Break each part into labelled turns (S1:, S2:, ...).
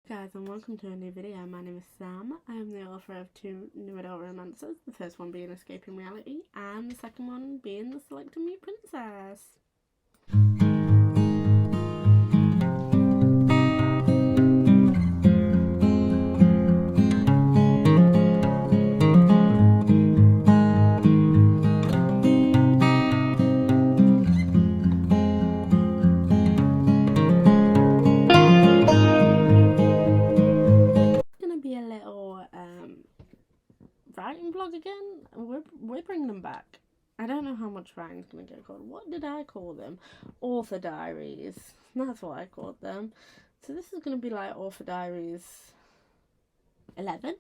S1: Guys, and welcome to a new video. My name is Sam. I am the author of two new adult romances, the first one being Escaping Reality and the second one being the Selective Mute Princess. Writing vlog again. We're bringing them back. I don't know how much writing's gonna get called. What did I call them? Author Diaries. That's what I called them. So this is gonna be like Author Diaries 11?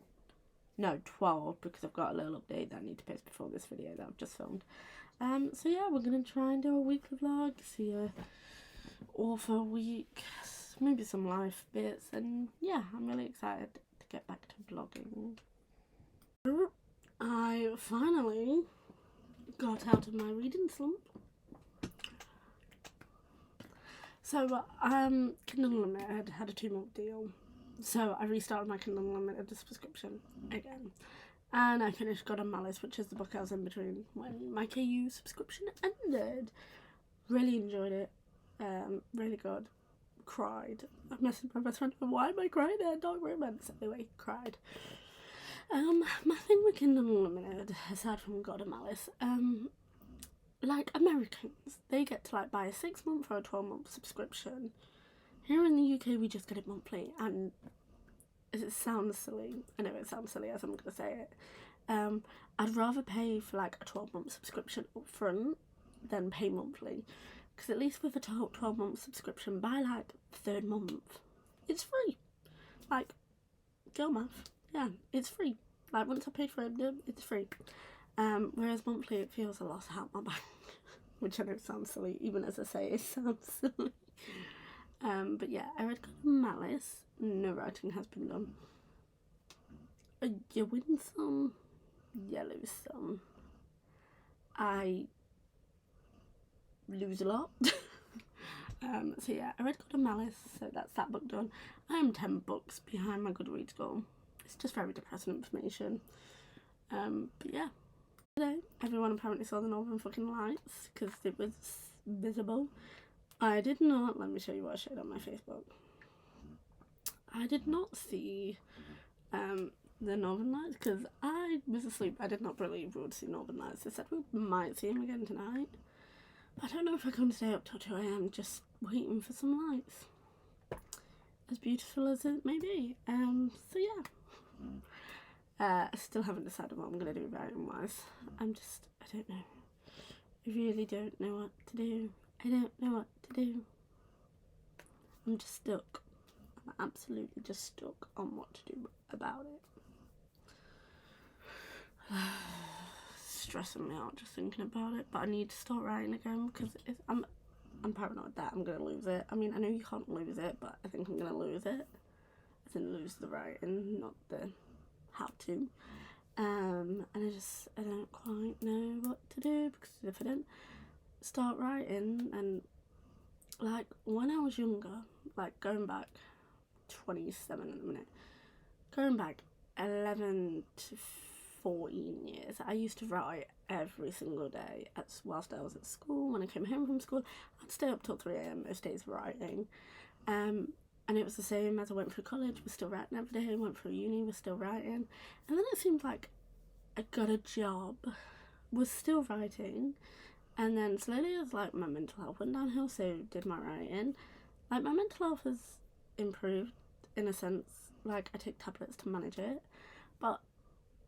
S1: No, 12, because I've got a little update that I need to post before this video that I've just filmed. So yeah, we're gonna try and do a weekly vlog, see a author week, maybe some life bits, and yeah, I'm really excited to get back to vlogging. I finally got out of my reading slump. So, Kindle Unlimited had a 2-month deal. So I restarted my Kindle Unlimited subscription again. And I finished God and Malice, which is the book I was in between when my KU subscription ended. Really enjoyed it. Really good. Cried. I messaged my best friend, why am I crying at Dark Romance? Anyway, cried. My thing with Kindle Unlimited, aside from God and Malice, like Americans, they get to like buy a 6-month or a 12-month subscription. Here in the UK, we just get it monthly, and it sounds silly. I know it sounds silly as I'm gonna say it. I'd rather pay for like a 12-month subscription up front than pay monthly, because at least with a 12-month subscription, by like the 3rd month, it's free. Like, girl math. Yeah, it's free. Like, once I paid for it, it's free. Whereas monthly, it feels a loss out my bank, which I know sounds silly. Even as I say, it sounds silly. But yeah, I read God and Malice. No writing has been done. You win some, you lose some. I lose a lot. So yeah, I read God and Malice, so that's that book done. I am 10 books behind my Goodreads goal. It's just very depressing information. But yeah. Today, everyone apparently saw the Northern fucking Lights because it was visible. I did not. Let me show you what I showed on my Facebook. I did not see the Northern Lights because I was asleep. I did not believe we would see Northern Lights. They said we might see them again tonight. But I don't know if I can stay up till 2 AM just waiting for some lights. As beautiful as it may be. So yeah. I still haven't decided what I'm going to do writing wise. I don't know. I really don't know what to do. I don't know what to do. I'm just stuck. I'm absolutely just stuck on what to do about it. Stressing me out just thinking about it, but I need to start writing again because I'm paranoid that I'm going to lose it. I mean, I know you can't lose it, but I think I'm going to lose it. As in lose the writing, not the how to. And I don't quite know what to do, because if I don't start writing, and like when I was younger, like going back 27 in a minute, going back 11 to 14 years, I used to write every single day whilst I was at school. When I came home from school, I'd stay up till 3 AM most days writing. And it was the same as I went through college, we're still writing every day, went through uni, we're still writing. And then it seemed like I got a job, was still writing, and then slowly as like my mental health went downhill, so did my writing. Like my mental health has improved in a sense, like I take tablets to manage it, but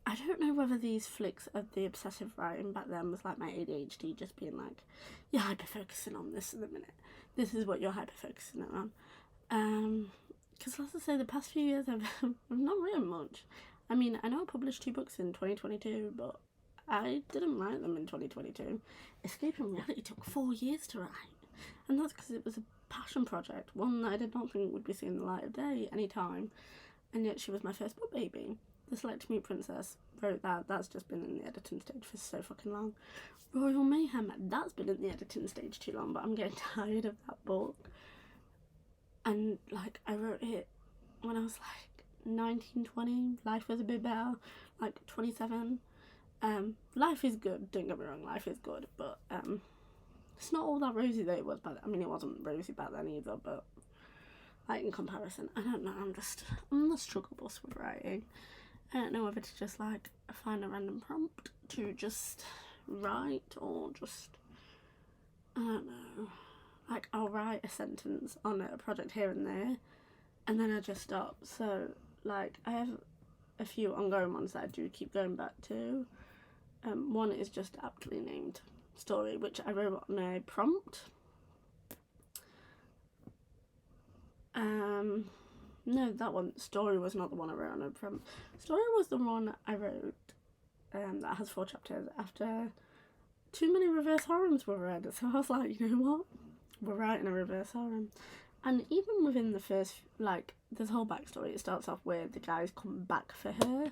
S1: I don't know whether these flicks of the obsessive writing back then was like my ADHD just being like, you're hyper-focusing on this at the minute. This is what you're hyper-focusing on. Because as I say, the past few years I've not written much. I mean, I know I published 2 books in 2022, but I didn't write them in 2022. Escaping Reality took 4 years to write, and that's because it was a passion project, one that I did not think would be seeing the light of day any time, and yet she was my first book baby. The Selective Mute Princess, wrote that. That's just been in the editing stage for so fucking long. Royal Mayhem, that's been in the editing stage too long, but I'm getting tired of that book. And like, I wrote it when I was like 19, 20, life was a bit better. Like 27. Life is good, don't get me wrong, life is good, but it's not all that rosy that it was back then. I mean, it wasn't rosy back then either, but like in comparison, I don't know, I'm the struggle bus with writing. I don't know whether to just like find a random prompt to just write, or just, I don't know, like I'll write a sentence on a project here and there and then I just stop. So like I have a few ongoing ones that I do keep going back to. One is just aptly named story, which I wrote on a prompt. No, that one, story, was not the one I wrote on a prompt. Story was the one I wrote that has 4 chapters after too many reverse harems were read. So I was like, you know what? We're writing a reverse harem. And even within the first, like, this whole backstory, it starts off where the guys come back for her.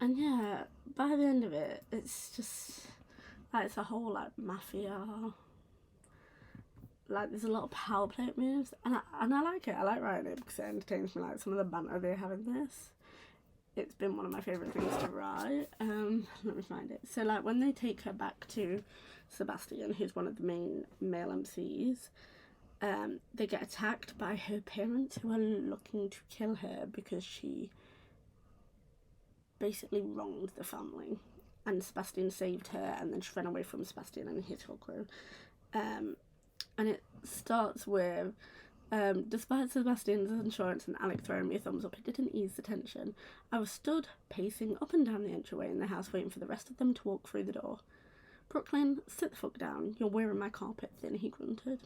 S1: And yeah, by the end of it, it's just, like, it's a whole, like, mafia. Like, there's a lot of power play moves, and I like it. I like writing it because it entertains me. Like, some of the banter they have in this, it's been one of my favourite things to write. Let me find it. So, like, when they take her back to Sebastian, who's one of the main male MCs, they get attacked by her parents, who are looking to kill her because she basically wronged the family. And Sebastian saved her, and then she ran away from Sebastian and his whole crew. And it starts with, despite Sebastian's insurance and Alec throwing me a thumbs up, it didn't ease the tension. I was stood, pacing up and down the entryway in the house, waiting for the rest of them to walk through the door. Brooklyn, sit the fuck down. You're wearing my carpet thin, he grunted.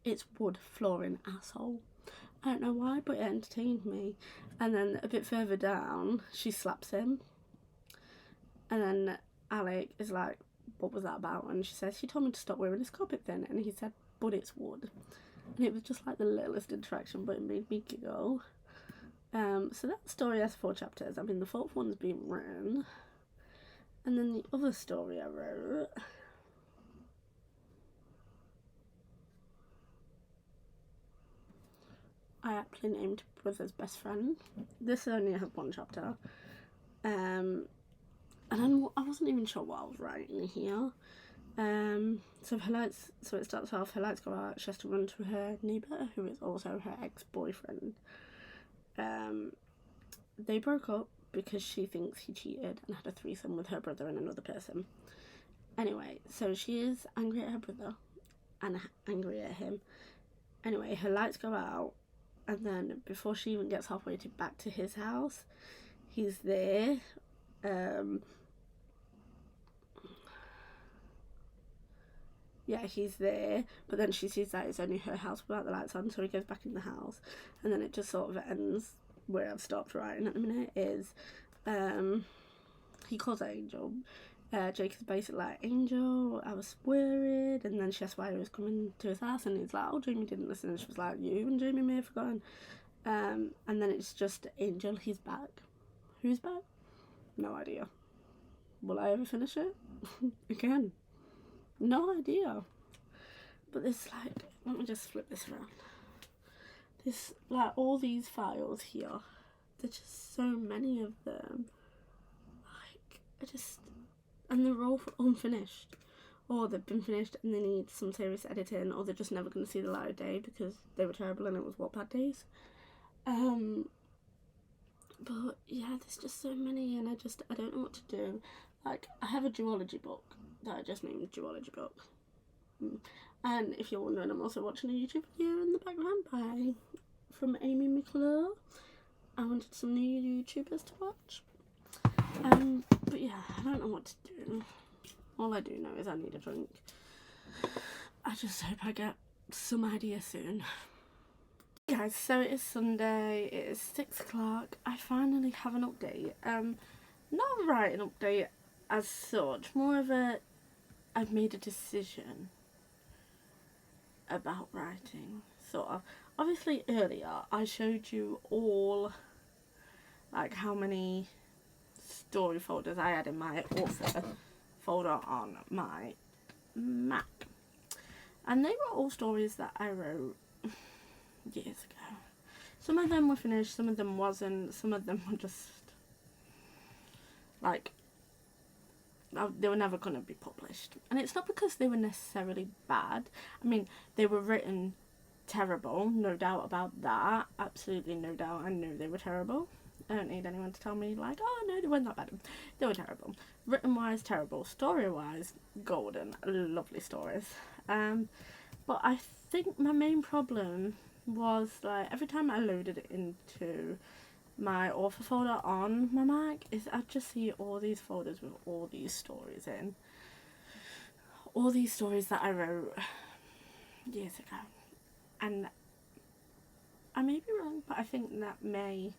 S1: It's wood flooring, asshole. I don't know why, but it entertained me. And then a bit further down, she slaps him. And then Alec is like, what was that about? And she says, she told me to stop wearing his carpet thin. And he said, but it's wood. And it was just like the littlest interaction, but it made me giggle. So that story has 4 chapters. I mean, the 4th one's been written. And then the other story I wrote, I aptly named Brother's Best Friend. This only has 1 chapter. And I wasn't even sure what I was writing here. So it starts off, her lights go out, she has to run to her neighbour, who is also her ex-boyfriend. They broke up because she thinks he cheated and had a threesome with her brother and another person. Anyway, so she is angry at her brother and angry at him. Anyway, her lights go out, and then before she even gets halfway back to his house, he's there. Yeah, he's there, but then she sees that it's only her house without the lights on, so he goes back in the house, and then it just sort of ends where I've stopped writing at the minute, is, he calls her Angel. Jake is basically like, Angel, I was worried, and then she asked why he was coming to his house, and he's like, oh, Jamie didn't listen, and she was like, you and Jamie may have forgotten. And then it's just, Angel, he's back. Who's back? No idea. Will I ever finish it? Again. No idea. But there's like, let me just flip this around. There's like all these files here. There's just so many of them. Like, and they're all unfinished. Or they've been finished and they need some serious editing, or they're just never going to see the light of day because they were terrible and it was Wattpad days. But yeah, there's just so many, and I don't know what to do. Like, I have a duology book that I just named Duology Book. And if you're wondering, I'm also watching a YouTube video in the background from Amy McClure. I wanted some new YouTubers to watch. But yeah, I don't know what to do. All I do know is I need a drink. I just hope I get some idea soon. Guys, so it is Sunday, it is 6 o'clock. I finally have an update. Not right an update as such, more of a, I've made a decision about writing, sort of. Obviously earlier I showed you all, like, how many story folders I had in my author folder on my Mac, and they were all stories that I wrote years ago. Some of them were finished, some of them wasn't, some of them were just like, they were never going to be published. And it's not because they were necessarily bad. I mean, they were written terrible, no doubt about that, absolutely no doubt. I knew they were terrible. I don't need anyone to tell me like, oh no, they weren't that bad. They were terrible. Written wise, terrible. Story wise, golden. Lovely stories. But I think my main problem was like every time I loaded it into my author folder on my Mac, is I just see all these folders with all these stories in. All these stories that I wrote years ago. And I may be wrong, but I think that may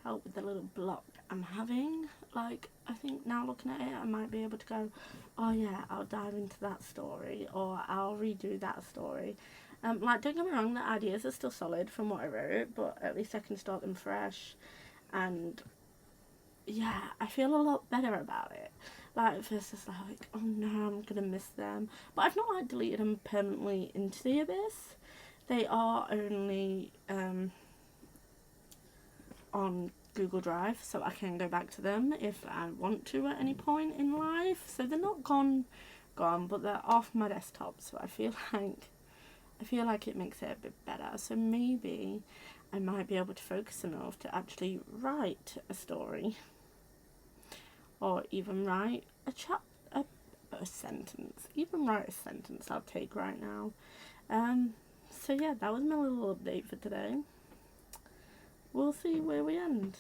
S1: help with the little block I'm having. Like, I think now looking at it, I might be able to go, oh yeah, I'll dive into that story, or I'll redo that story. Like, don't get me wrong, the ideas are still solid from what I wrote, but at least I can start them fresh. And yeah, I feel a lot better about it. Like, at first it's like, oh no, I'm gonna miss them. But I've not like deleted them permanently into the abyss. They are only on Google Drive, so I can go back to them if I want to at any point in life. So they're not gone, but they're off my desktop. So I feel like it makes it a bit better. So maybe I might be able to focus enough to actually write a story, or even write a sentence. Even write a sentence I'll take right now. So yeah, that was my little update for today. We'll see where we end.